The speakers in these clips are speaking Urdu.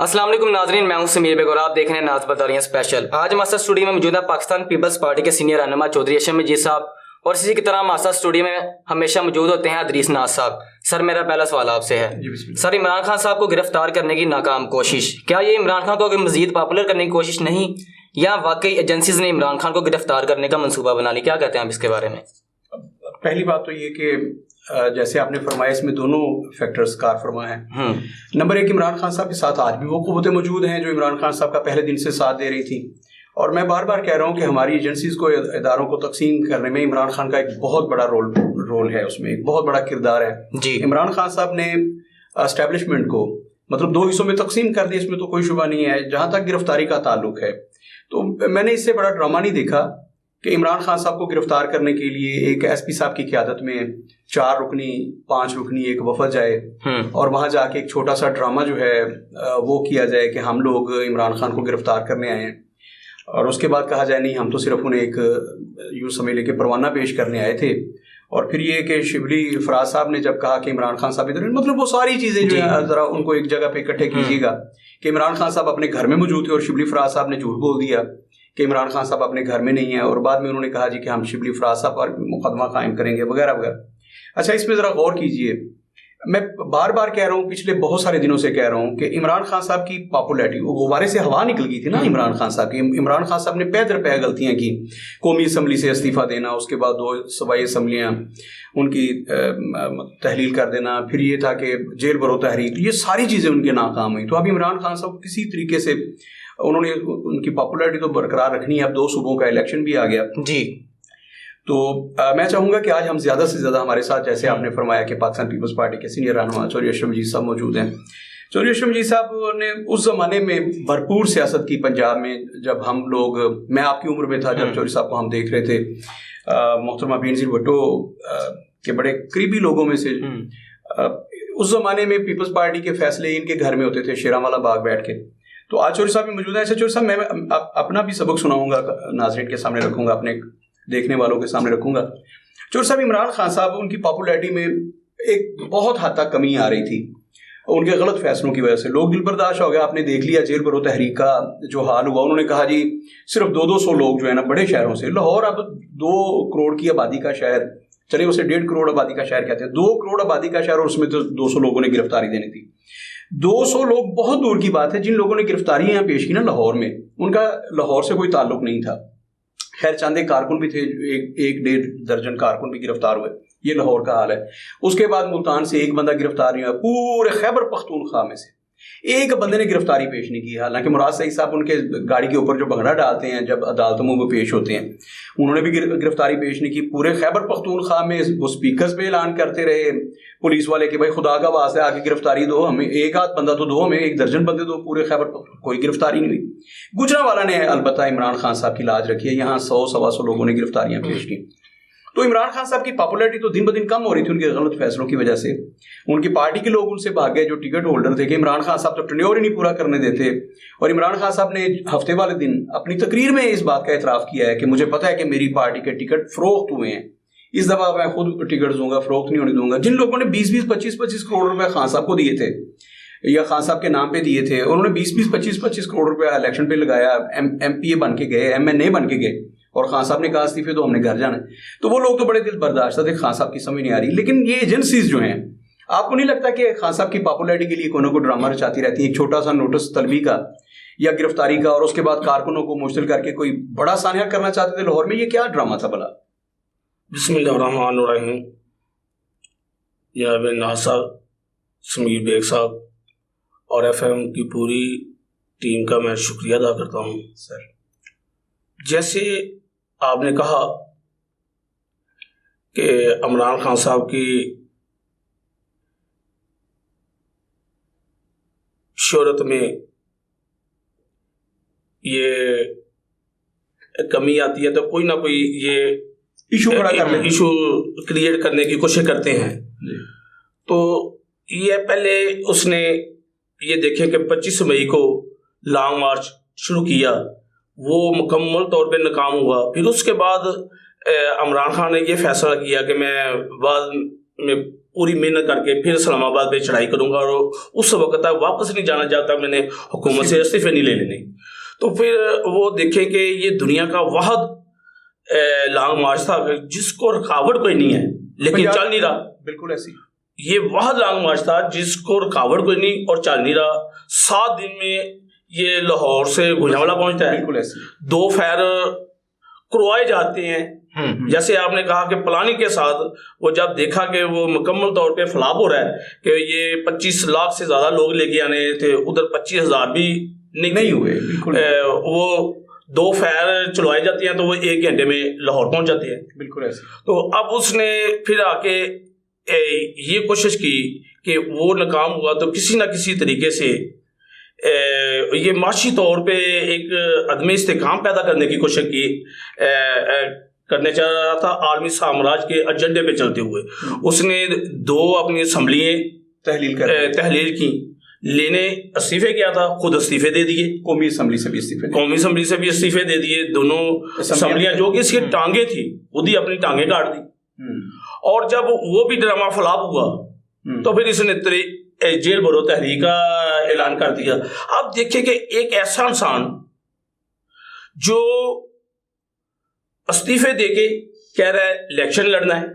السلام علیکم ناظرین، میں ہوں سمیر بیگ اور آپ دیکھ رہے ہیں ناز بتاریاں اسپیشل۔ آج ہمارے ساتھ اسٹوڈیو میں موجود ہے پاکستان پیپلز پارٹی کے سینئر رہنما چودھری اشم مجید صاحب، اور اسی کی طرح ہمارے ساتھ اسٹوڈیو میں ہمیشہ موجود ہوتے ہیں ادریس ناز صاحب۔ سر میرا پہلا سوال آپ سے ہے، سر عمران خان صاحب کو گرفتار کرنے کی ناکام کوشش، کیا یہ عمران خان کو مزید پاپولر کرنے کی کوشش نہیں، یا واقعی ایجنسیز نے عمران خان کو گرفتار کرنے کا منصوبہ بنا لی؟ کیا کہتے ہیں آپ اس کے بارے میں؟ پہلی بات تو یہ کہ جیسے آپ نے فرمایا اس میں دونوں فیکٹرز کار فرما ہیں۔ نمبر ایک، عمران خان صاحب کے ساتھ آج بھی وہ قوتیں موجود ہیں جو عمران خان صاحب کا پہلے دن سے ساتھ دے رہی تھی، اور میں بار بار کہہ رہا ہوں کہ ہماری ایجنسیز کو، اداروں کو تقسیم کرنے میں عمران خان کا ایک بہت بڑا رول ہے، اس میں ایک بہت بڑا کردار ہے جی۔ عمران خان صاحب نے اسٹیبلشمنٹ کو مطلب دو حصوں میں تقسیم کر دی، اس میں تو کوئی شبہ نہیں ہے۔ جہاں تک گرفتاری کا تعلق ہے تو میں نے اس سے بڑا ڈرامہ نہیں دیکھا کہ عمران خان صاحب کو گرفتار کرنے کے لیے ایک ایس پی صاحب کی قیادت میں 4 رکنی 5 رکنی ایک وفد جائے اور وہاں جا کے ایک چھوٹا سا ڈرامہ جو ہے وہ کیا جائے کہ ہم لوگ عمران خان کو گرفتار کرنے آئے ہیں، اور اس کے بعد کہا جائے نہیں، ہم تو صرف انہیں ایک یوں سمجھ لے کہ پروانہ پیش کرنے آئے تھے۔ اور پھر یہ کہ شبلی فراز صاحب نے جب کہا کہ عمران خان صاحب ادھر، مطلب وہ ساری چیزیں جو ہیں ذرا ان کو ایک جگہ پہ اکٹھے کیجیے گا کہ عمران خان صاحب اپنے گھر میں موجود تھے اور شبلی فراز صاحب نے جھوٹ بول دیا کہ عمران خان صاحب اپنے گھر میں نہیں ہیں، اور بعد میں انہوں نے کہا جی کہ ہم شبلی فراز صاحب پر مقدمہ قائم کریں گے وغیرہ وغیرہ۔ اچھا، اس میں ذرا غور کیجئے، میں بار بار کہہ رہا ہوں، پچھلے بہت سارے دنوں سے کہہ رہا ہوں کہ عمران خان صاحب کی پاپولیرٹی غبارے سے ہوا نکل گئی تھی نا عمران خان صاحب کی۔ عمران خان صاحب نے پے در پے غلطیاں کی، قومی اسمبلی سے استعفیٰ دینا، اس کے بعد 2 صوبائی اسمبلیاں ان کی تحلیل کر دینا، پھر یہ تھا کہ جیل برو تحریک، یہ ساری چیزیں ان کے ناکام ہوئی۔ تو اب عمران خان صاحب کسی طریقے سے انہوں نے ان کی پاپولیرٹی تو برقرار رکھنی ہے۔ اب 2 صوبوں کا الیکشن بھی آ گیا جی، تو میں چاہوں گا کہ آج ہم زیادہ سے زیادہ ہمارے ساتھ، جیسے آپ نے فرمایا کہ پاکستان پیپلز پارٹی کے سینئر رہنما چودھری اشم مجید صاحب موجود ہیں۔ چودھری اشم مجید صاحب نے اس زمانے میں بھرپور سیاست کی پنجاب میں، جب ہم لوگ، میں آپ کی عمر میں تھا جب چودھری صاحب کو ہم دیکھ رہے تھے، محترمہ بینظیر بھٹو کے بڑے قریبی لوگوں میں سے۔ اس زمانے میں پیپلز پارٹی کے فیصلے ان کے گھر میں ہوتے تھے، شیراں والا باغ بیٹھ کے۔ تو آج چودھری صاحب بھی موجود ہیں۔ ایسے چودھری صاحب میں اپنا بھی سبق سناؤں گا، ناظرین کے سامنے رکھوں گا، اپنے دیکھنے والوں کے سامنے رکھوں گا۔ چودھری صاحب، عمران خان صاحب، ان کی پاپولیرٹی میں ایک بہت حد تک کمی آ رہی تھی ان کے غلط فیصلوں کی وجہ سے۔ لوگ دل برداشت ہو گیا، آپ نے دیکھ لیا جیل برو تحریک کا جو حال ہوا۔ انہوں نے کہا جی صرف 200 لوگ جو ہے نا بڑے شہروں سے، لاہور اب 2 کروڑ کی آبادی کا شہر، چلے اسے 1.5 کروڑ آبادی کا شہر کہتے ہیں، 2 کروڑ آبادی کا شہر، اور اس میں تو 200 لوگوں نے گرفتاری دینی تھی۔ 200 لوگ بہت دور کی بات ہے۔ جن لوگوں نے گرفتاری یہاں پیش کی نا لاہور میں، ان کا لاہور سے کوئی تعلق نہیں تھا۔ خیر چند ایک کارکن بھی تھے، 1-1.5 درجن کارکن بھی گرفتار ہوئے، یہ لاہور کا حال ہے۔ اس کے بعد ملتان سے ایک بندہ گرفتار نہیں ہوا، پورے خیبر پختونخوا میں سے ایک بندے نے گرفتاری پیش نہیں کی۔ حالانکہ مراد سعید صاحب ان کے گاڑی کے اوپر جو بھنگڑا ڈالتے ہیں جب عدالتوں میں وہ پیش ہوتے ہیں، انہوں نے بھی گرفتاری پیش نہیں کی۔ پورے خیبر پختونخوا میں وہ سپیکرز پہ اعلان کرتے رہے پولیس والے کہ بھائی خدا کا واسطہ آگے گرفتاری دو، ہمیں 1 بندہ تو دو، ہمیں 1 درجن بندے دو۔ پورے خیبر کوئی گرفتاری نہیں ہوئی۔ گجرانوالہ نے البتہ عمران خان صاحب کی لاج رکھی ہے، یہاں 100-125 لوگوں نے گرفتاریاں پیش کی۔ تو عمران خان صاحب کی پاپولیرٹی تو دن بدن کم ہو رہی تھی ان کے غلط فیصلوں کی وجہ سے۔ ان کی پارٹی کے لوگ ان سے بھاگ گئے جو ٹکٹ ہولڈر تھے کہ عمران خان صاحب تو ٹرینیور ہی نہیں پورا کرنے دیتے۔ اور عمران خان صاحب نے ہفتے والے دن اپنی تقریر میں اس بات کا اعتراف کیا ہے کہ مجھے پتا ہے کہ میری پارٹی کے ٹکٹ فروخت ہوئے ہیں، اس دفعہ میں خود ٹکٹ دوں گا، فروخت نہیں ہونے دوں گا۔ جن لوگوں نے 20-20 25-25 کروڑ روپے خان صاحب کو دیے تھے یا خان صاحب کے نام پہ دیے تھے، انہوں نے 20-20 25-25 کروڑ روپے الیکشن پہ لگایا، ایم پی اے بن کے گئے، ایم این اے بن کے گئے، اور خان صاحب نے کہا استعفے تو ہم نے گھر جانا ہے۔ تو وہ لوگ تو بڑے دل برداشت تھے، خان صاحب کی سمجھ نہیں آ رہی۔ لیکن یہ ایجنسیز جو ہیں، آپ کو نہیں لگتا کہ خان صاحب کی پاپولیرٹی کے لیے کوئی نہ کوئی ڈرامہ رچاتی رہتی ہے؟ ایک چھوٹا سا نوٹس طلبی کا یا گرفتاری کا، اور اس کے بعد کارکنوں کو مشتل کر کے کوئی بڑا سانحہ کرنا چاہتے تھے لاہور میں، یہ کیا ڈرامہ تھا بھلا؟ بسم اللہ الرحمن الرحیم۔ یا بن ناز صاحب، سمیر بیگ صاحب اور ایف ایم کی پوری ٹیم کا میں شکریہ ادا کرتا ہوں۔ سر، جیسے آپ نے کہا کہ عمران خان صاحب کی شہرت میں یہ کمی آتی ہے تو کوئی نہ کوئی یہ ایشو کریٹ کرنے کی کوشش کرتے ہیں۔ تو یہ پہلے اس نے یہ دیکھیں کہ 25 مئی کو لانگ مارچ شروع کیا، وہ مکمل طور پہ ناکام ہوا۔ پھر اس کے بعد عمران خان نے یہ فیصلہ کیا کہ میں بعد میں پوری محنت کر کے پھر اسلام آباد پہ چڑھائی کروں گا اور اس وقت تک واپس نہیں جانا چاہتا, میں نے حکومت سے استعفے نہیں لے لینے. تو پھر وہ دیکھیں کہ یہ دنیا کا واحد لانگ مارچ تھا جس کو رکاوٹ کوئی نہیں ہے لیکن چل نہیں رہا. بالکل ایسی یہ واحد لانگ مارچ تھا جس کو رکاوٹ کوئی نہیں اور چل نہیں رہا. 7 دن میں یہ لاہور سے گوجرانوالہ پہنچتا ہے. بالکل ایسی 2 فائر کروائے جاتے ہیں. جیسے آپ نے کہا کہ پلاننگ کے ساتھ وہ جب دیکھا کہ وہ مکمل طور پہ فلاپ ہو رہا ہے کہ یہ 25 لاکھ سے زیادہ لوگ لے کے آنے تھے, ادھر 25,000 بھی نہیں ہوئے. وہ 2 فائر چلوائی جاتی ہیں تو وہ 1 گھنٹے میں لاہور پہنچ جاتے ہیں. بالکل ایسے. تو اب اس نے پھر آ کے یہ کوشش کی کہ وہ ناکام ہوا تو کسی نہ کسی طریقے سے یہ معاشی طور پہ ایک عدم استحکام پیدا کرنے کی کوشش کی کرنے چاہ رہا تھا عالمی سامراج کے ایجنڈے پہ چلتے ہوئے. اس نے 2 اپنی اسمبلیاں تحلیل کی, لینے استعفے کیا تھا, خود استعفے دے دیے. قومی اسمبلی سے بھی استعفے دے دیے. دونوں اسمبلیاں جو کہ اس کی ٹانگیں تھی خود ہی اپنی ٹانگیں کاٹ دی. اور جب وہ بھی ڈرامہ فلاپ ہوا تو پھر اس نے جیل برو تحریک کا اعلان کر دیا. اب دیکھیں کہ ایک ایسا انسان جو استعفے دے کے کہہ رہا ہے الیکشن لڑنا ہے,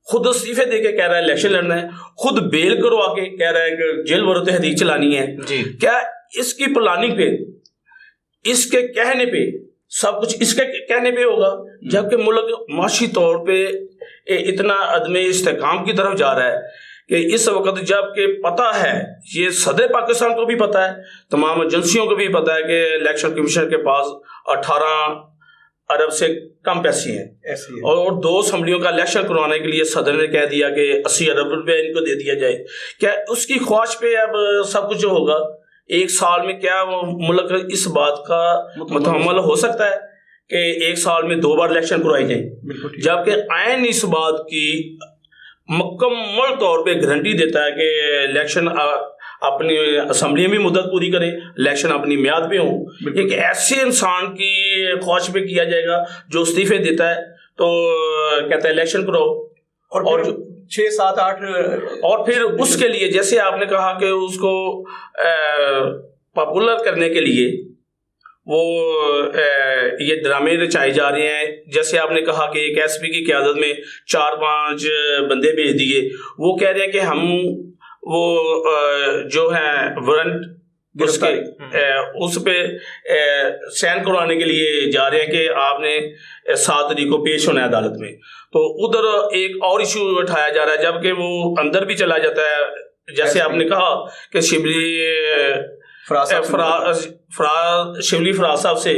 خود استعفے دے کے کہہ رہا ہے الیکشن لڑنا ہے, خود بیل کروا کے کہہ رہا ہے کہ جیل برو تحریک چلانی ہے. کیا اس کی پلاننگ پہ, اس کے کہنے پہ, سب کچھ اس کے کہنے پہ ہوگا, جبکہ ملک معاشی طور پہ اتنا عدم استحکام کی طرف جا رہا ہے کہ اس وقت جب کہ پتہ ہے, یہ صدر پاکستان کو بھی پتہ ہے, تمام ایجنسیوں کو بھی پتہ ہے کہ الیکشن کمیشن کے پاس 18 ارب سے کم پیسے ہیں اور 2 اسمبلیوں کا الیکشن کروانے کے لیے صدر نے کہہ دیا کہ 80 ارب روپے ان کو دے دیا جائے. کیا اس کی خواہش پہ اب سب کچھ ہوگا؟ 1 سال میں کیا ملک اس بات کا متحمل ہو سکتا ہے کہ 1 سال میں 2 بار الیکشن کروائی جائیں, جبکہ آئین اس بات کی مکمل طور پہ گارنٹی دیتا ہے کہ الیکشن اپنی اسمبلی میں مدت پوری کرے, الیکشن اپنی میعاد پہ ہوں. ایک ایسے انسان کی خواہش پہ کیا جائے گا جو استعفے دیتا ہے تو کہتا ہے الیکشن کراؤ, اور 6 7 8 اور پھر اس کے لیے جیسے آپ نے کہا کہ اس کو پاپولر کرنے کے لیے وہ یہ ڈرامے رچائے جا رہے ہیں. جیسے آپ نے کہا کہ ایک ایس پی کی قیادت میں 4-5 بندے بھیج دیے, وہ کہہ رہے ہیں کہ ہم وہ جو ہے وارنٹ اس پہ سائن کروانے کے لیے جا رہے ہیں کہ آپ نے 7 تاریخ کو پیش ہونا ہے عدالت میں. تو ادھر ایک اور ایشو اٹھایا جا رہا ہے جبکہ وہ اندر بھی چلا جاتا ہے. جیسے آپ نے کہا کہ شبلی فراز صاحب سے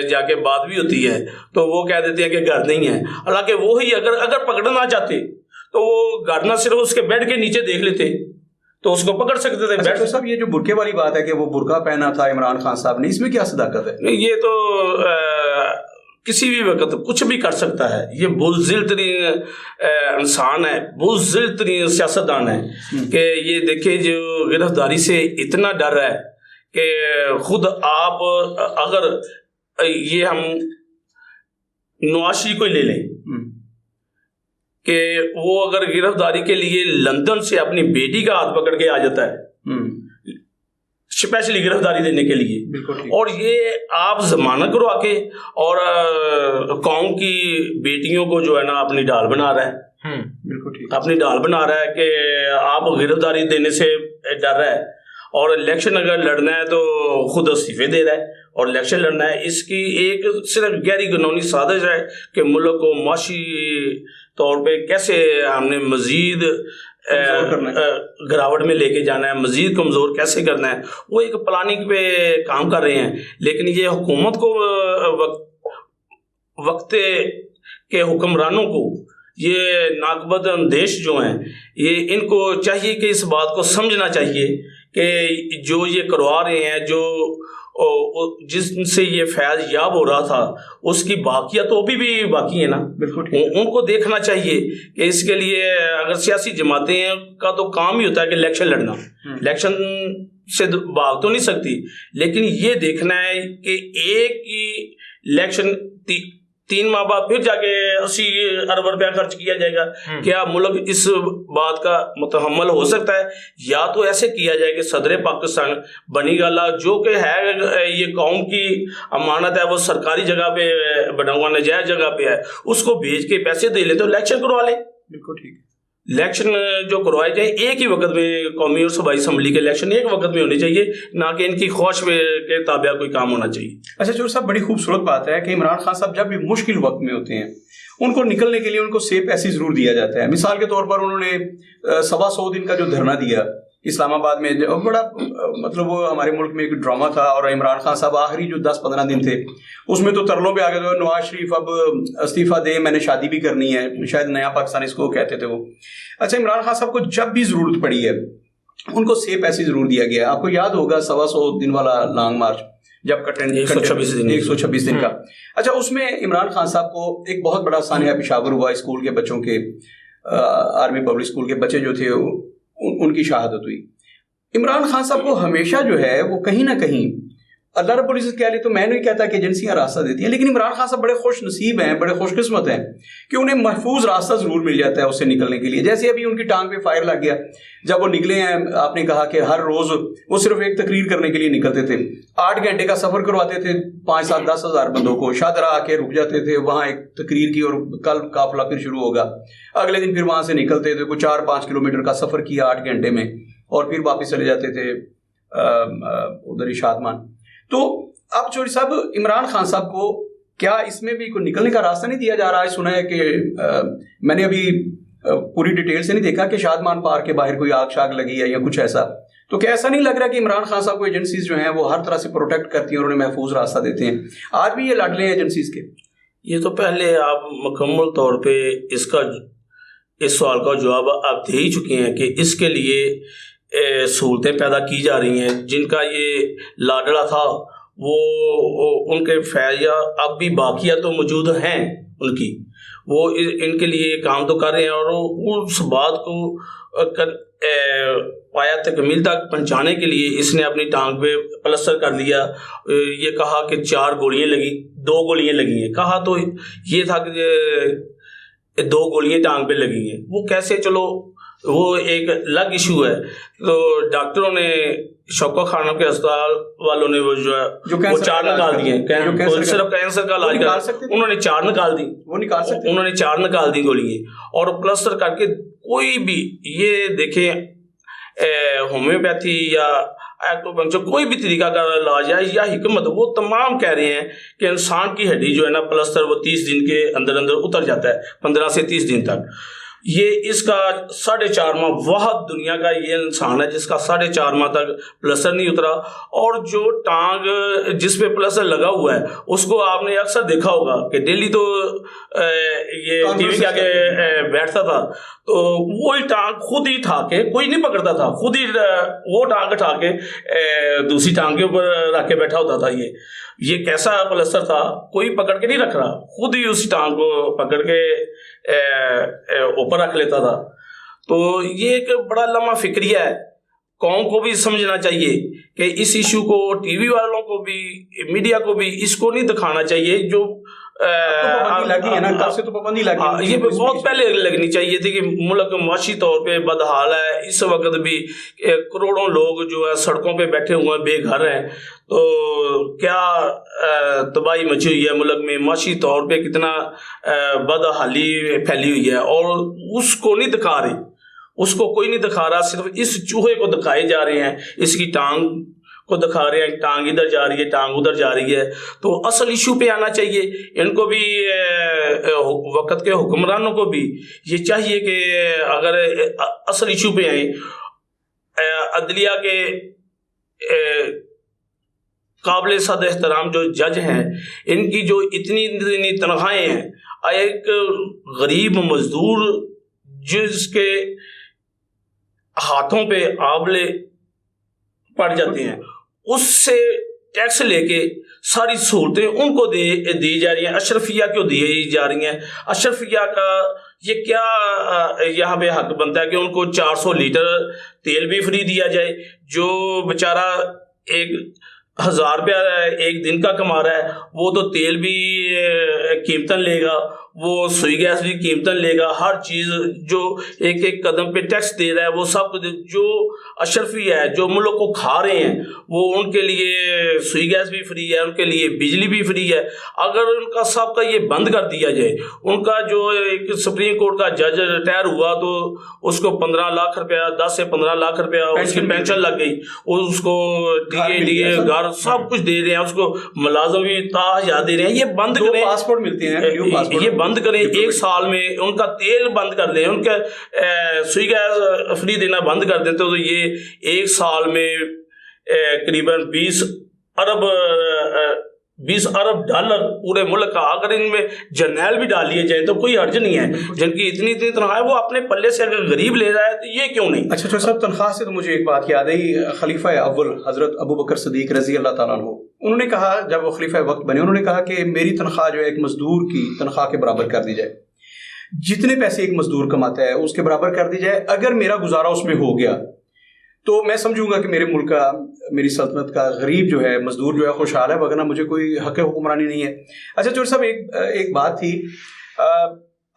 جا کے بات بھی ہوتی ہے تو وہ کہہ دیتے ہیں کہ گھر نہیں ہے, حالانکہ وہی اگر پکڑنا چاہتے تو وہ گارڈنر صرف اس کے بیڈ کے نیچے دیکھ لیتے تو اس کو پکڑ سکتے تھے. ڈاکٹر صاحب یہ جو برقعے والی بات ہے کہ وہ برقع پہنا تھا عمران خان صاحب نے, اس میں کیا صداقت ہے؟ نہیں, یہ تو کسی بھی وقت کچھ بھی کر سکتا ہے. یہ بزدل ترین انسان ہے, بزدل ترین سیاستدان ہے کہ یہ دیکھیں جو گرفتاری سے اتنا ڈر ہے کہ خود آپ اگر یہ ہم نواز کو لے لیں کہ وہ اگر گرفتاری کے لیے لندن سے اپنی بیٹی کا ہاتھ پکڑ کے آ جاتا ہے اسپیشلی گرفتاری دینے کے لیے, اور یہ آپ ضمانت کروا کے اور قوم کی بیٹیوں کو جو ہے نا اپنی ڈال بنا رہا ہے, اپنی ڈال بنا رہا ہے کہ آپ گرفتاری دینے سے ڈر رہا ہے, اور الیکشن اگر لڑنا ہے تو خود استعفے دے رہا ہے اور الیکشن لڑنا ہے. اس کی ایک صرف گہری قانونی سازش ہے کہ ملک کو معاشی طور پہ کیسے ہم نے مزید گراوٹ میں لے کے جانا ہے, مزید کمزور کیسے کرنا ہے. وہ ایک پلاننگ پہ کام کر رہے ہیں, لیکن یہ حکومت کو وقت کے حکمرانوں کو یہ ناقبت اندیش جو ہیں یہ ان کو چاہیے کہ اس بات کو سمجھنا چاہیے کہ جو یہ کروا رہے ہیں, جو جس سے یہ فیض یاب ہو رہا تھا اس کی باقیات تو ابھی بھی باقی ہے نا, ان کو دیکھنا چاہیے کہ اس کے لیے اگر سیاسی جماعتیں ہیں کا تو کام ہی ہوتا ہے کہ الیکشن لڑنا, الیکشن سے بھاگ تو نہیں سکتی, لیکن یہ دیکھنا ہے کہ ایک ہی الیکشن 3 ماہ بعد پھر جا کے 80 ارب روپیہ خرچ کیا جائے گا. کیا ملک اس بات کا متحمل ہو سکتا ہے؟ یا تو ایسے کیا جائے کہ صدر پاکستان بنی گالا جو کہ ہے یہ قوم کی امانت ہے، وہ سرکاری جگہ پہ بنا ہوا نجائز جگہ پہ ہے، اس کو بھیج کے پیسے دے لیں تو الیکشن کروا لیں. بالکل ٹھیک ہے. الیکشن جو کروائے جائیں ایک ہی وقت میں، قومی اور صوبائی اسمبلی کے الیکشن ایک وقت میں ہونے چاہیے، نہ کہ ان کی خواہش کے تابع کوئی کام ہونا چاہیے. اچھا چور صاحب، بڑی خوبصورت بات ہے کہ عمران خان صاحب جب بھی مشکل وقت میں ہوتے ہیں ان کو نکلنے کے لیے ان کو سیف پیسے ضرور دیا جاتا ہے. مثال کے طور پر انہوں نے 125 دن کا جو دھرنا دیا اسلام آباد میں، بڑا مطلب وہ ہمارے ملک میں ایک ڈرامہ تھا، اور عمران خان صاحب آخری جو 10-15 دن تھے اس میں تو ترلوں پہ آ گئے تھے، نواز شریف اب استعفیٰ دے، میں نے شادی بھی کرنی ہے، شاید نیا پاکستان اس کو کہتے تھے وہ. اچھا، عمران خان صاحب کو جب بھی ضرورت پڑی ہے ان کو سیف پیسے ضرور دیا گیا. آپ کو یاد ہوگا 125 دن والا لانگ مارچ جب 126 دن کا. اچھا، اس میں عمران خان صاحب کو ایک بہت بڑا سانحہ پیشاور ہوا، اسکول کے بچوں کے، آرمی پبلک اسکول کے بچے جو تھے ان کی شہادت ہوئی. عمران خان صاحب کو ہمیشہ جو ہے وہ کہیں نہ کہیں، اللہ رب العزت کہہ لے تو میں نہیں کہتا کہ ایجنسیاں راستہ دیتی ہیں، لیکن عمران خان صاحب بڑے خوش نصیب ہیں، بڑے خوش قسمت ہیں کہ انہیں محفوظ راستہ ضرور مل جاتا ہے اس سے نکلنے کے لیے. جیسے ابھی ان کی ٹانگ پہ فائر لگ گیا جب وہ نکلے ہیں، آپ نے کہا کہ ہر روز وہ صرف ایک تقریر کرنے کے لیے نکلتے تھے، 8 گھنٹے کا سفر کرواتے تھے 5, 7, 10 ہزار بندوں کو، شاہدرہ آ کے رک جاتے تھے، وہاں ایک تقریر کی اور کل قافلہ پھر شروع ہوگا. اگلے دن پھر وہاں سے نکلتے تھے، کوئی 4-5 کلومیٹر کا سفر کیا 8 گھنٹے میں، اور پھر واپس چلے جاتے تھے ادھر شادمان. تو اب چوری صاحب، عمران خان صاحب کو کیا اس میں بھی کوئی نکلنے کا راستہ نہیں دیا جا رہا ہے؟ سنا ہے کہ میں نے ابھی پوری ڈیٹیل سے نہیں دیکھا کہ شادمان پارک کے باہر کوئی آگ شاگ لگی ہے یا کچھ ایسا، تو کیا ایسا نہیں لگ رہا کہ عمران خان صاحب کو ایجنسیز جو ہیں وہ ہر طرح سے پروٹیکٹ کرتی ہیں اور انہیں محفوظ راستہ دیتے ہیں؟ آج بھی یہ لاڈلے ہیں ایجنسیز کے. یہ تو پہلے آپ مکمل طور پہ اس سوال کا جواب آپ دے ہی چکے ہیں کہ اس کے لیے سہولتیں پیدا کی جا رہی ہیں. جن کا یہ لاڈلا تھا وہ ان کے فیضیا اب بھی باقیہ تو موجود ہیں ان کی، وہ ان کے لیے کام تو کر رہے ہیں، اور اس بات کو پایا تکمیل تک پہنچانے کے لیے اس نے اپنی ٹانگ پہ پلسٹر کر لیا. یہ کہا کہ 4 گولیاں لگی، 2 گولیاں لگی ہیں، کہا تو یہ تھا کہ 2 گولیاں ٹانگ پہ لگی ہیں. وہ کیسے؟ چلو وہ ایک الگ ایشو ہے. تو ڈاکٹروں نے، شوکت خانم کے اسپتال والوں نے وہ جو ہے وہ 4 نکال دیے، صرف کینسر کا علاج کر انہوں نے 4 نکال دی، انہوں نے 4 نکال دی گولیاں، اور پلسٹر کر کے کوئی بھی، یہ دیکھیں ہومیوپیتھی یا ایکوپنکچر کوئی بھی طریقہ کا علاج ہے یا حکمت، وہ تمام کہہ رہے ہیں کہ انسان کی ہڈی جو ہے نا، پلسٹر وہ 30 دن کے اندر اتر جاتا ہے، 15 سے 30 دن تک. یہ اس کا 4.5 ماہ واحد دنیا کا یہ انسان ہے جس کا 4.5 ماہ تک پلسٹر نہیں اترا. اور جو ٹانگ جس پہ پلسٹر لگا ہوا ہے اس کو آپ نے اکثر دیکھا ہوگا کہ ڈیلی تو یہ ٹی وی کے آگے بیٹھتا تھا، تو وہی ٹانگ خود ہی اٹھا کے، کوئی نہیں پکڑتا تھا، خود ہی وہ ٹانگ اٹھا کے دوسری ٹانگ کے اوپر رکھ کے بیٹھا ہوتا تھا. یہ کیسا پلسٹر تھا؟ کوئی پکڑ کے نہیں رکھ رہا، خود ہی اسی ٹانگ کو پکڑ کے اوپر رکھ لیتا تھا. تو یہ ایک بڑا لمحہ فکریہ ہے. قوم کو بھی سمجھنا چاہیے کہ اس ایشو کو، ٹی وی والوں کو بھی، میڈیا کو بھی اس کو نہیں دکھانا چاہیے. جو یہ بہت پہلے لگنی چاہیے تھی کہ ملک معاشی طور پہ بدحال ہے. اس وقت بھی کروڑوں لوگ جو ہے سڑکوں پہ بیٹھے ہوئے ہیں، بے گھر ہیں. تو کیا تباہی مچی ہوئی ہے ملک میں، معاشی طور پہ کتنا بدحالی پھیلی ہوئی ہے، اور اس کو نہیں دکھا رہے، اس کو کوئی نہیں دکھا رہا. صرف اس چوہے کو دکھائے جا رہے ہیں، اس کی ٹانگ کو دکھا رہے ہیں، ٹانگ ادھر جا رہی ہے، ٹانگ ادھر جا رہی ہے. تو اصل ایشو پہ آنا چاہیے. ان کو بھی، وقت کے حکمرانوں کو بھی یہ چاہیے کہ اگر اصل ایشو پہ آئیں، عدلیہ کے قابل صد احترام جو جج ہیں، ان کی جو اتنی تنخواہیں ہیں، ایک غریب مزدور جس کے ہاتھوں پہ آبلے پڑ جاتے ہیں، اس سے ٹیکس لے کے ساری سہولتیں ان کو دی جا رہی ہیں. اشرفیہ کیوں دی جا رہی ہیں؟ اشرفیہ کا یہ کیا یہاں پہ حق بنتا ہے کہ ان کو 400 لیٹر تیل بھی فری دیا جائے؟ جو بیچارہ ایک 1000 روپیہ ایک دن کا کما رہا ہے، وہ تو تیل بھی قیمتاً لے گا، وہ سوئی گیس بھی قیمتاً لے گا، ہر چیز جو ایک ایک قدم پہ ٹیکس دے رہا ہے وہ سب جو اشرفی ہے، جو ملک کو کھا رہے ہیں، وہ ان کے لیے سوئی گیس بھی فری ہے، ان کے لیے بجلی بھی فری ہے۔ اگر ان کا سب کا یہ بند کر دیا جائے، ان کا جو ایک سپریم کورٹ کا جج ریٹائر ہوا تو اس کو 15 لاکھ روپیہ 10 سے 15 لاکھ روپیہ اس کی پینشن لگ گئی، اس کو ڈی اے گھر سب کچھ دے رہے ہیں، اس کو ملازم بھی تاحیہ دے رہے ہیں۔ یہ بند کریں، پاسپورٹ ملتے ہیں، یہ بند کریں، ایک سال میں ان کا تیل بند کر دیں، ان کا سوئی گیس فری دینا بند کر دیں تو یہ ایک سال میں قریباً 20 ارب ڈالر پورے ملک کا، اگر ان میں جرنیل بھی ڈال لیے جائیں تو کوئی حرج نہیں ہے۔ جن کی اتنی تنخواہ ہے وہ اپنے پلے سے اگر غریب لے رہا ہے تو یہ کیوں نہیں؟ اچھا صاحب، تنخواہ سے تو مجھے ایک بات یاد آئی، خلیفہ اول حضرت ابو بکر صدیق رضی اللہ تعالیٰ عنہ، انہوں نے کہا جب وہ خلیفہ وقت بنے، انہوں نے کہا کہ میری تنخواہ جو ہے ایک مزدور کی تنخواہ کے برابر کر دی جائے، جتنے پیسے ایک مزدور کماتا ہے اس کے برابر کر دی جائے، اگر میرا گزارا اس میں ہو گیا تو میں سمجھوں گا کہ میرے ملک کا، میری سلطنت کا غریب جو ہے، مزدور جو ہے خوشحال ہے، وگرنہ مجھے کوئی حق حکمرانی نہیں ہے۔ اچھا چور صاحب، ایک بات تھی،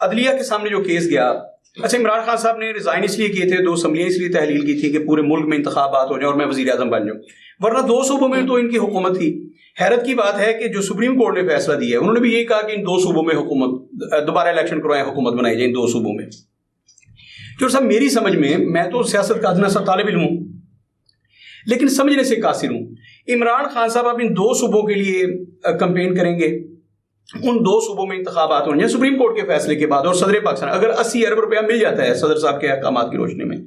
عدلیہ کے سامنے جو کیس گیا، اچھا عمران خان صاحب نے ریزائن اس لیے کیے تھے، 2 اسمبلیاں اس لیے تحلیل کی تھی کہ پورے ملک میں انتخابات ہو جائیں اور میں وزیر اعظم بن جاؤں، ورنہ 2 صوبوں میں تو ان کی حکومت تھی۔ حیرت کی بات ہے کہ جو سپریم کورٹ نے فیصلہ دیا ہے، انہوں نے بھی یہی کہا کہ ان 2 صوبوں میں حکومت دوبارہ الیکشن کروائیں، حکومت بنائی جائے ان 2 صوبوں میں۔ چور صاحب میری سمجھ میں تو سیاست کا ادنا سا طالب علم ہوں لیکن سمجھنے سے قاصر ہوں۔ عمران خان صاحب اب ان 2 صوبوں کے لیے کمپین کریں گے، ان 2 صوبوں میں انتخابات ہوں گے سپریم کورٹ کے فیصلے کے بعد، اور صدر پاکستان اگر 80 ارب روپیہ مل جاتا ہے صدر صاحب کے احکامات کی روشنی میں،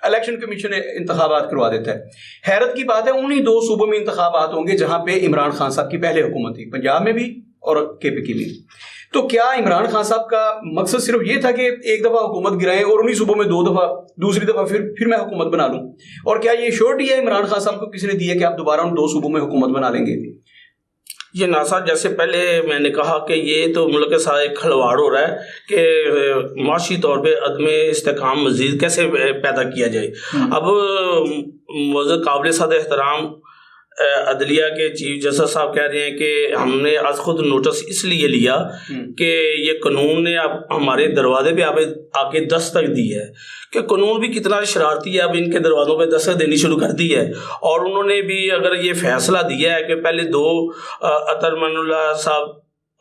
الیکشن کمیشن انتخابات کروا دیتا ہے۔ حیرت کی بات ہے انہی 2 صوبوں میں انتخابات ہوں گے جہاں پہ عمران خان صاحب کی پہلے حکومت تھی، پنجاب میں بھی اور کے پی کی بھی۔ تو کیا عمران خان صاحب کا مقصد صرف یہ تھا کہ ایک دفعہ حکومت گرائیں اور انہی صوبوں میں 2 دفعہ، دوسری دفعہ پھر میں حکومت بنا لوں؟ اور کیا یہ شورٹی ہے عمران خان صاحب کو کسی نے دی ہے کہ آپ دوبارہ ان 2 صوبوں میں حکومت بنا لیں گے؟ یہ ناسا جیسے پہلے میں نے کہا کہ یہ تو ملک کے ساتھ ایک کھلواڑ ہو رہا ہے کہ معاشی طور پہ عدم استحکام مزید کیسے پیدا کیا جائے۔ اب معزز قابل صد احترام عدلیہ کے چیف جسٹس صاحب کہہ رہے ہیں کہ ہم نے آج خود نوٹس اس لیے لیا کہ یہ قانون نے اب ہمارے دروازے پہ آ کے دستک دی ہے کہ قانون بھی کتنا شرارتی ہے، اب ان کے دروازوں پہ دستک دینی شروع کر دی ہے۔ اور انہوں نے بھی اگر یہ فیصلہ دیا ہے کہ پہلے 2 عطر من اللہ صاحب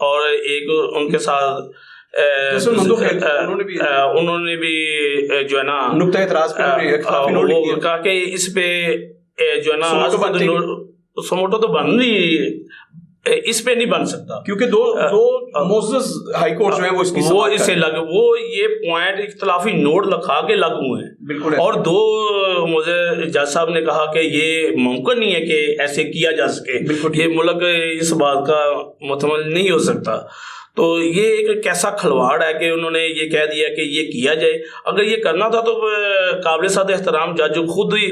اور ایک ان کے ساتھ انہوں نے بھی جو ہے نا نقطہ اعتراض کہا کہ اس پہ جو ہے نا سموٹو تو بن نہیں، اس پہ نہیں بن سکتا کیونکہ 2 معزز ہائی کورٹ جو ہیں وہ اس سے لگ، وہ یہ پوائنٹ اختلافی نوٹ لکھا کے لاگو ہیں بالکل۔ اور 2 معزز جج صاحب نے کہا کہ یہ ممکن نہیں ہے کہ ایسے کیا جا سکے، یہ ملک اس بات کا متحمل نہیں ہو سکتا۔ تو یہ ایک کیسا کھلواڑ ہے کہ انہوں نے یہ کہہ دیا کہ یہ کیا جائے۔ اگر یہ کرنا تھا تو قابل صد احترام جج خود ہی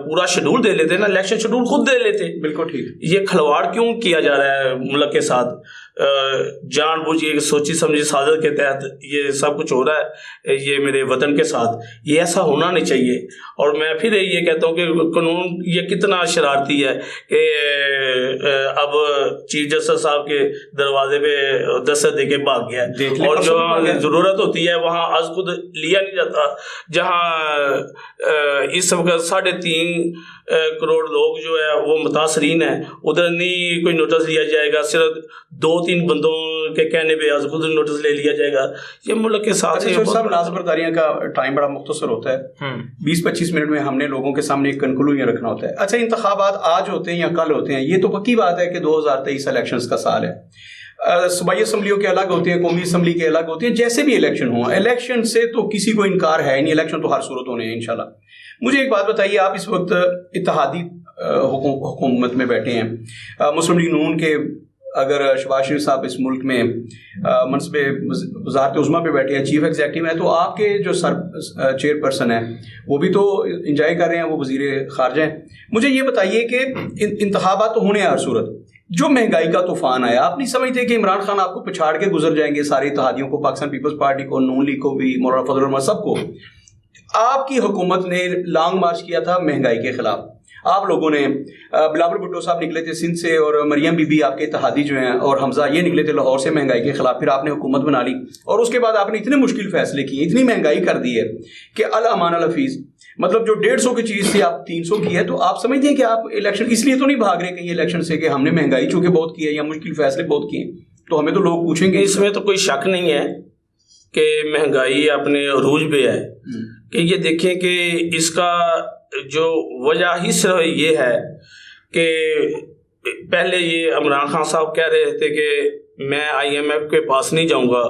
پورا شیڈول دے لیتے نا، الیکشن شیڈول خود دے لیتے۔ بالکل ٹھیک۔ یہ کھلواڑ کیوں کیا جا رہا ہے ملک کے ساتھ؟ جان بوجھ کے سوچی سمجھی سازش کے تحت یہ سب کچھ ہو رہا ہے یہ میرے وطن کے ساتھ، یہ ایسا ہونا نہیں چاہیے۔ اور میں پھر یہ کہتا ہوں کہ قانون یہ کتنا شرارتی ہے کہ اب چیف جسٹس صاحب کے دروازے پہ دستک دے کے بھاگ گیا ہے، اور جو ضرورت ہوتی ہے وہاں از خود لیا نہیں جاتا۔ جہاں اس وقت 3.5 کروڑ لوگ جو ہے وہ متاثرین ہیں، ادھر نہیں کوئی نوٹس لیا جائے گا، صرف 2-3 بندوں کے کہنے پہ از خود نوٹس لے لیا جائے گا۔ یہ ملک کے ساتھ ناظر برداریاں کا ٹائم بڑا مختصر ہوتا ہے، 20-25 منٹ میں ہم نے لوگوں کے سامنے ایک کنکلوژن رکھنا ہوتا ہے۔ اچھا انتخابات آج ہوتے ہیں یا کل ہوتے ہیں، یہ تو پکی بات ہے کہ 2023 الیکشنز کا سال ہے، صوبائی اسمبلیوں کے الگ ہوتے ہیں، قومی اسمبلی کے الگ ہوتے ہیں، جیسے بھی الیکشن ہوں، الیکشن سے تو کسی کو انکار ہے نہیں، الیکشن تو ہر صورت ہونے ہیں انشاءاللہ۔ مجھے ایک بات بتائیے، آپ اس وقت اتحادی حکومت میں بیٹھے ہیں، مسلم لیگ نون کے اگر شہباز شریف صاحب اس ملک میں منصب وزارت عظمیٰ پہ بیٹھے ہیں، چیف ایگزیکٹو ہیں، تو آپ کے جو چیئر پرسن ہیں وہ بھی تو انجوائے کر رہے ہیں، وہ وزیر خارجہ ہیں۔ مجھے یہ بتائیے کہ انتخابات تو ہونے ہیں ہر صورت، جو مہنگائی کا طوفان آیا، آپ نہیں سمجھتے کہ عمران خان آپ کو پچھاڑ کے گزر جائیں گے، ساری اتحادیوں کو، پاکستان پیپلز پارٹی کو، نون لیگ کو بھی، مولانا فضل الرحمان سب کو؟ آپ کی حکومت نے لانگ مارچ کیا تھا مہنگائی کے خلاف، آپ لوگوں نے بلاول بھٹو صاحب نکلے تھے سندھ سے اور مریم بی بی آپ کے اتحادی جو ہیں اور حمزہ یہ نکلے تھے لاہور سے مہنگائی کے خلاف. پھر آپ نے حکومت بنا لی اور اس کے بعد آپ نے اتنے مشکل فیصلے کیے, اتنی مہنگائی کر دی ہے کہ الامان الحفیظ مطلب جو 150 کی چیز تھی آپ 300 کی ہے. تو آپ سمجھتے ہیں کہ آپ الیکشن اس لیے تو نہیں بھاگ رہے کہیں الیکشن سے کہ ہم نے مہنگائی چونکہ بہت کی ہے یا مشکل فیصلے بہت کیے تو ہمیں تو لوگ پوچھیں گے. اس میں تو کوئی شک نہیں ہے کہ مہنگائی اپنے عروج پہ ہے, کہ یہ دیکھیں کہ اس کا جو وجہ ہی صرف یہ ہے کہ پہلے یہ عمران خان صاحب کہہ رہے تھے کہ میں IMF کے پاس نہیں جاؤں گا,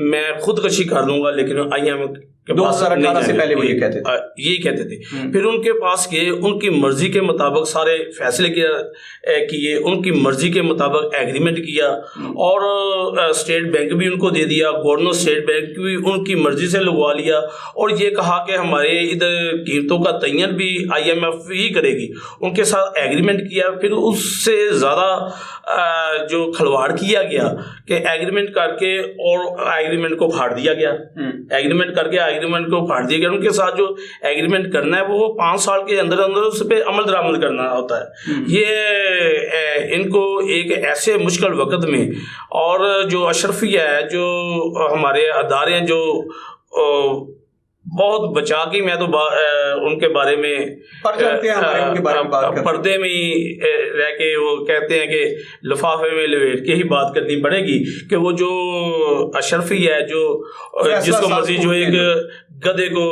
میں خودکشی کر لوں گا, لیکن IMF کے پاس 2018 سے پہلے وہ یہ کہتے تھے, یہی کہتے تھے. پھر ان کے پاس گئے, ان کی مرضی کے مطابق سارے فیصلے کیے, ان کی مرضی کے مطابق ایگریمنٹ کیا اور اسٹیٹ بینک بھی ان کو دے دیا, گورنر اسٹیٹ بینک بھی ان کی مرضی سے لگوا لیا اور یہ کہا کہ ہمارے ادھر قیمتوں کا تعین بھی IMF ہی کرے گی. ان کے ساتھ ایگریمنٹ کیا, پھر اس سے زیادہ جو کھلواڑ کیا گیا کہ ایگریمنٹ کر کے اور ایگریمنٹ کو پھاڑ دیا گیا, ایگریمنٹ کر کے ایگریمنٹ کو پھاڑ دیا گیا. ان کے ساتھ جو ایگریمنٹ کرنا ہے وہ 5 سال کے اندر اس پہ عمل درآمد کرنا ہوتا ہے. یہ ان کو ایک ایسے مشکل وقت میں, اور جو اشرفیہ ہے, جو ہمارے ادارے ہیں جو بہت بچا کی, میں تو ان کے بارے میں پردے میں ہی رہ کے وہ کہتے ہیں کہ لفافے میں لپیٹ کے ہی بات کرنی پڑے گی, کہ وہ جو اشرفی ہے جو جس کو مزید جو ایک گدھے کو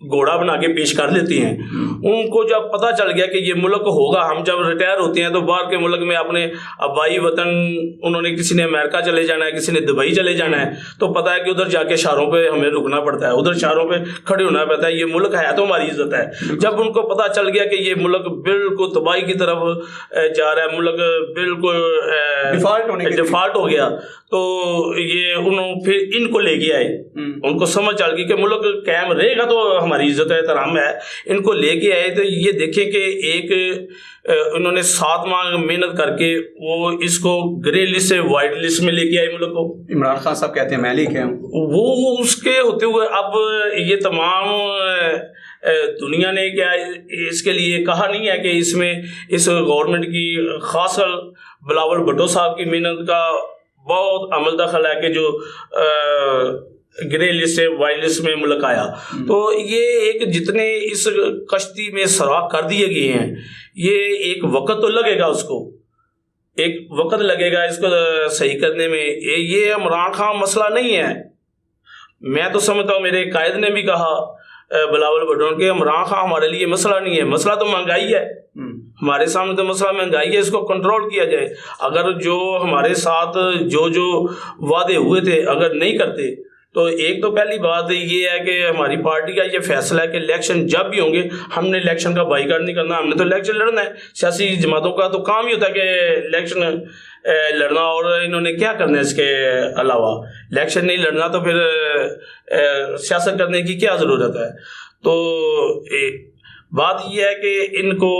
گھوڑا بنا کے پیش کر لیتی ہیں, ان کو جب پتہ چل گیا کہ یہ ملک ہوگا, ہم جب ریٹائر ہوتے ہیں تو باہر کے ملک میں اپنے آبائی وطن, انہوں نے کسی نے امریکہ چلے جانا ہے, کسی نے دبئی چلے جانا ہے, تو پتہ ہے کہ ادھر جا کے شہروں پہ ہمیں رکنا پڑتا ہے, ادھر شہروں پہ کھڑے ہونا پڑتا ہے. یہ ملک ہے تو ہماری عزت ہے. جب ان کو پتہ چل گیا کہ یہ ملک بالکل تباہی کی طرف جا رہا ہے, ملک بالکل ڈیفالٹ ہو گیا, تو یہ انہوں پھر ان کو لے کے آئے. ان کو سمجھ چل گئی کہ ملک قائم رہے گا تو ہماری عزت ہے, احترام ہے. ان کو لے کے آئے تو یہ دیکھیں کہ ایک انہوں نے 7 ماہ محنت کر کے وہ اس کو گرے لسٹ سے وائٹ لسٹ میں لے کے آئے ملک کو. عمران خان صاحب کہتے ہیں میں لے کے آؤں, وہ اس کے ہوتے ہوئے اب یہ تمام دنیا نے کیا اس کے لیے کہا نہیں ہے کہ اس میں اس گورنمنٹ کی خاص بلاول بھٹو صاحب کی محنت کا بہت عمل دخل ہے کہ جو گرے لسٹ سے وائٹ لسٹ میں ملک آیا. تو یہ ایک جتنے اس کشتی میں سراغ کر دیے گئے ہیں, یہ ایک وقت تو لگے گا, اس کو ایک وقت لگے گا اس کو صحیح کرنے میں. یہ عمران خان مسئلہ نہیں ہے. میں تو سمجھتا ہوں میرے قائد نے بھی کہا بلاول بھٹو کہ عمران خان ہمارے لیے مسئلہ نہیں ہے, مسئلہ تو مہنگائی ہے. ہمارے سامنے تو مسئلہ مہنگائی ہے, اس کو کنٹرول کیا جائے. اگر جو ہمارے ساتھ جو وعدے ہوئے تھے اگر نہیں کرتے تو ایک تو پہلی بات یہ ہے کہ ہماری پارٹی کا یہ فیصلہ ہے کہ الیکشن جب بھی ہوں گے ہم نے الیکشن کا بائیکاٹ نہیں کرنا, ہم نے تو الیکشن لڑنا ہے. سیاسی جماعتوں کا تو کام ہی ہوتا ہے کہ الیکشن لڑنا, اور انہوں نے کیا کرنا ہے اس کے علاوہ. الیکشن نہیں لڑنا تو پھر سیاست کرنے کی کیا ضرورت ہے. تو بات یہ ہے کہ ان کو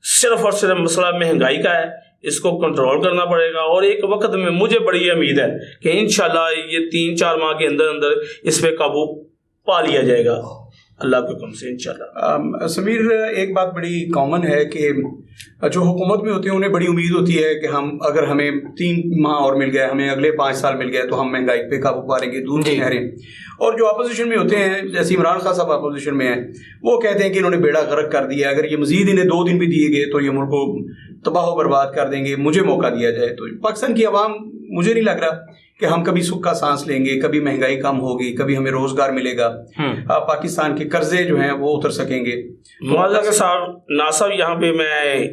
صرف اور صرف مسئلہ مہنگائی کا ہے, اس کو کنٹرول کرنا پڑے گا. اور ایک وقت میں مجھے بڑی امید ہے کہ انشاءاللہ یہ 3-4 ماہ کے اندر اندر اس پہ قابو پا لیا جائے گا اللہ کے حکم سے انشاءاللہ. سمیر, ایک بات بڑی کامن ہے کہ جو حکومت میں ہوتے ہیں انہیں بڑی امید ہوتی ہے کہ اگر ہمیں 3 ماہ اور مل گئے, ہمیں اگلے 5 سال مل گئے تو ہم مہنگائی پہ قابو پا لیں گے, دودھ کی نہریں. اور جو اپوزیشن میں ہوتے ہیں جیسے عمران خان صاحب اپوزیشن میں ہیں, وہ کہتے ہیں کہ انہوں نے بیڑا غرق کر دیا, اگر یہ مزید انہیں 2 دن بھی دیے گئے تو یہ ملک کو تباہ و برباد کر دیں گے, مجھے موقع دیا جائے. تو پاکستان کی عوام, مجھے نہیں لگ رہا کہ ہم کبھی سکھ کا سانس لیں گے, کبھی مہنگائی کم ہوگی, کبھی ہمیں روزگار ملے گا, پاکستان کے قرضے جو ہیں وہ اتر سکیں گے. مولانا صاحب ناصر, یہاں پہ میں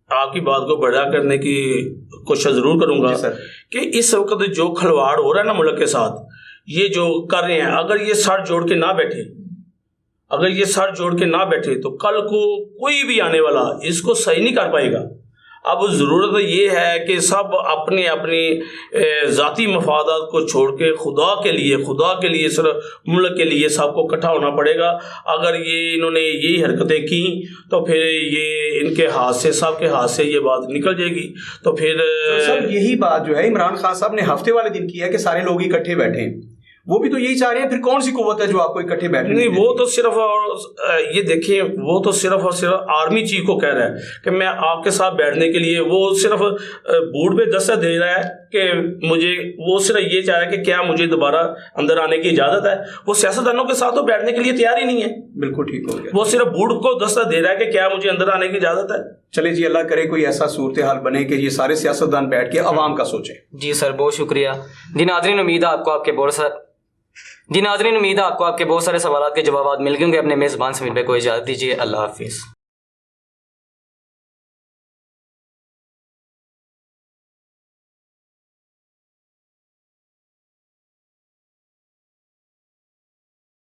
آپ کی بات کو بڑا کرنے کی کوشش ضرور کروں گا کہ اس وقت جو کھلواڑ ہو رہا ہے نا ملک کے ساتھ, یہ جو کر رہے ہیں, اگر یہ سر جوڑ کے نہ بیٹھے, اگر یہ سر جوڑ کے نہ بیٹھے تو کل کو کوئی بھی آنے والا اس کو صحیح نہیں کر پائے گا. اب ضرورت یہ ہے کہ سب اپنے ذاتی مفادات کو چھوڑ کے خدا کے لیے صرف ملک کے لیے سب کو اکٹھا ہونا پڑے گا. اگر یہ انہوں نے یہی حرکتیں کی تو پھر یہ ان کے ہاتھ سے, سب کے ہاتھ سے یہ بات نکل جائے گی. تو پھر سر یہی بات جو ہے عمران خان صاحب نے ہفتے والے دن کی ہے کہ سارے لوگ اکٹھے بیٹھے ہیں. وہ بھی تو یہی چاہ رہے ہیں. پھر کون سی قوت ہے جو آپ کو اکٹھے بیٹھنے نہیں, وہ تو صرف اور یہ دیکھیں, وہ تو صرف اور صرف آرمی چیف کو کہہ رہا ہے کہ میں آپ کے ساتھ بیٹھنے کے لیے, وہ صرف بورڈ پہ دستخط دے رہا ہے کہ مجھے, وہ صرف یہ چاہ رہا ہے کہ کیا مجھے دوبارہ اندر آنے کی اجازت ہے. وہ سیاستدانوں کے ساتھ تو بیٹھنے کے لیے تیار ہی نہیں ہے. بالکل ٹھیک ہو گیا. وہ صرف بورڈ کو دستخط دے رہا ہے کہ کیا مجھے اندر آنے کی اجازت ہے. چلے جی, اللہ کرے کوئی ایسا صورتحال بنے کہ یہ سارے سیاستدان بیٹھ کے عوام کا سوچیں. جی سر, بہت شکریہ. جی ناظرین, امید ہے آپ کو آپ کے بہت سارے سوالات کے جوابات مل گئے ہوں گے. اپنے میزبان سمیر بھائی کو اجازت دیجیے. اللہ حافظ.